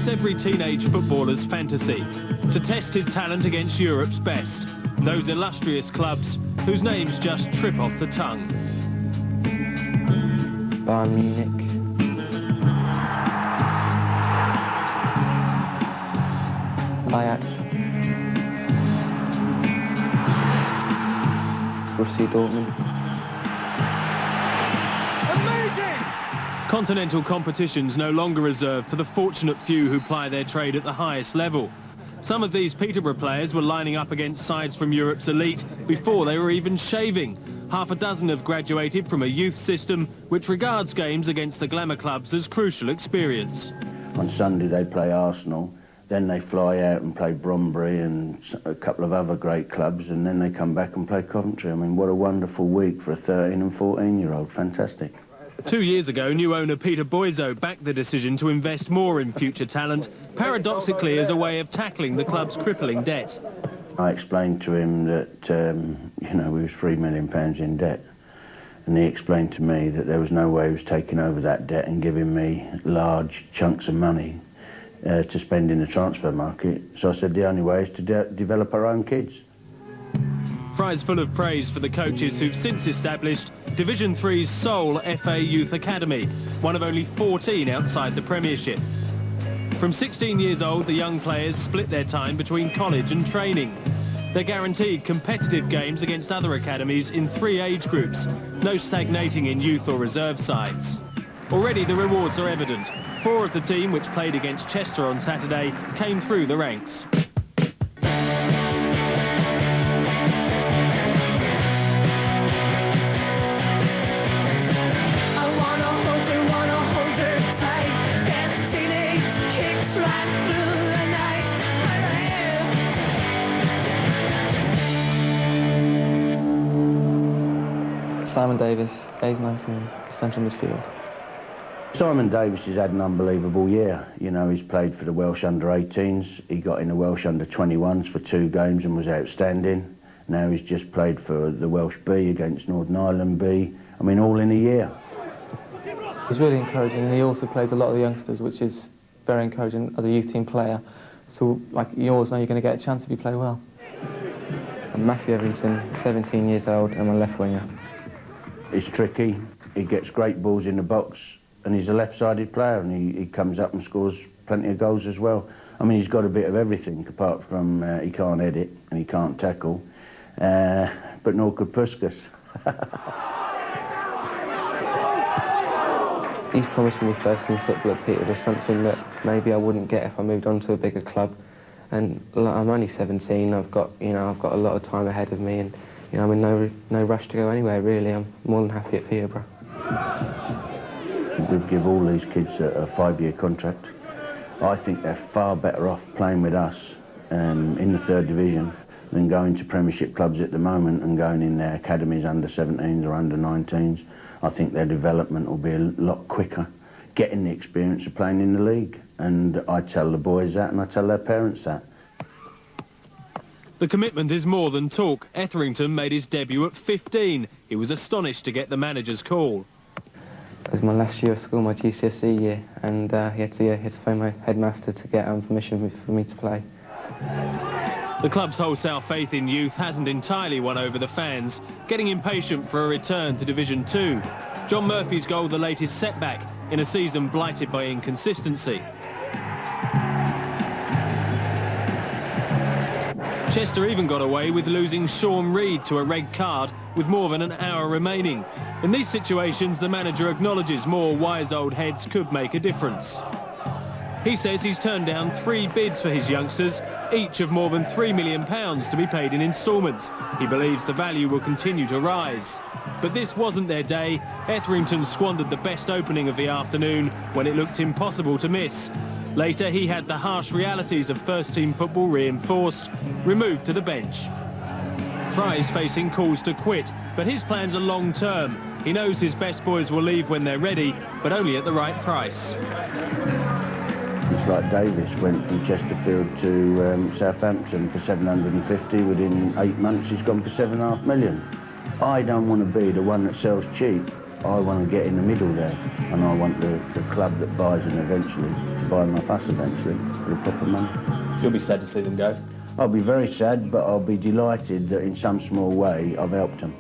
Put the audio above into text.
It's every teenage footballer's fantasy, to test his talent against Europe's best. Those illustrious clubs whose names just trip off the tongue. Bayern Munich. Ajax. Borussia Dortmund. Amazing! Continental competitions no longer reserved for the fortunate few who ply their trade at the highest level. Some of these Peterborough players were lining up against sides from Europe's elite before they were even shaving. Half a dozen have graduated from a youth system which regards games against the glamour clubs as crucial experience. On Sunday they play Arsenal, then they fly out and play Brombury and a couple of other great clubs, and then they come back and play Coventry. I mean, what a wonderful week for a 13 and 14-year-old. Fantastic. 2 years ago, new owner Peter Boiseau backed the decision to invest more in future talent, paradoxically as a way of tackling the club's crippling debt. I explained to him that, you know, we was £3 million in debt. And he explained to me that there was no way he was taking over that debt and giving me large chunks of money to spend in the transfer market. So I said the only way is to develop our own kids. Fry's full of praise for the coaches who've since established Division 3's sole FA Youth Academy, one of only 14 outside the Premiership. From 16 years old, the young players split their time between college and training. They're guaranteed competitive games against other academies in 3 age groups, no stagnating in youth or reserve sides. Already the rewards are evident. 4 of the team, which played against Chester on Saturday, came through the ranks. Simon Davies, age 19, central midfield. Simon Davies has had an unbelievable year. You know, he's played for the Welsh under-18s. He got in the Welsh under-21s for 2 games and was outstanding. Now he's just played for the Welsh B against Northern Ireland B. I mean, all in a year. He's really encouraging, and he also plays a lot of the youngsters, which is very encouraging as a youth team player. So, like, you always know you're going to get a chance if you play well. I'm Matthew Etherington, 17 years old, and I'm a left winger. He's tricky, he gets great balls in the box, and he's a left-sided player, and he comes up and scores plenty of goals as well. I mean, he's got a bit of everything, apart from he can't edit and he can't tackle, but nor could Puskas. He's promised me first-team football at Peterborough, something that maybe I wouldn't get if I moved on to a bigger club. And I'm only 17. I've got a lot of time ahead of me, and I'm in no rush to go anywhere really. I'm more than happy at Peterborough. We've given all these kids a 5-year contract. I think they're far better off playing with us in the 3rd division than going to Premiership clubs at the moment and going in their academies under 17s or under 19s. I think their development will be a lot quicker, getting the experience of playing in the league. And I tell the boys that, and I tell their parents that. The commitment is more than talk. Etherington made his debut at 15. He was astonished to get the manager's call. It was my last year of school, my GCSE year, and he had to phone my headmaster to get permission for me to play. The club's wholesale faith in youth hasn't entirely won over the fans, getting impatient for a return to Division 2. John Murphy's goal the latest setback in a season blighted by inconsistency. Chester even got away with losing Shaun Reid to a red card with more than an hour remaining. In these situations, the manager acknowledges more wise old heads could make a difference. He says he's turned down 3 bids for his youngsters, each of more than £3 million to be paid in instalments. He believes the value will continue to rise. But this wasn't their day. Etherington squandered the best opening of the afternoon when it looked impossible to miss. Later, he had the harsh realities of first-team football reinforced, removed to the bench. Fry's facing calls to quit, but his plans are long-term. He knows his best boys will leave when they're ready, but only at the right price. It's like Davies went from Chesterfield to Southampton for 750. Within 8 months, he's gone for £7.5 million. I don't want to be the one that sells cheap I want to get in the middle there, and I want the club that buys them eventually to buy my fuss eventually for the proper money. You'll be sad to see them go. I'll be very sad, but I'll be delighted that in some small way I've helped them.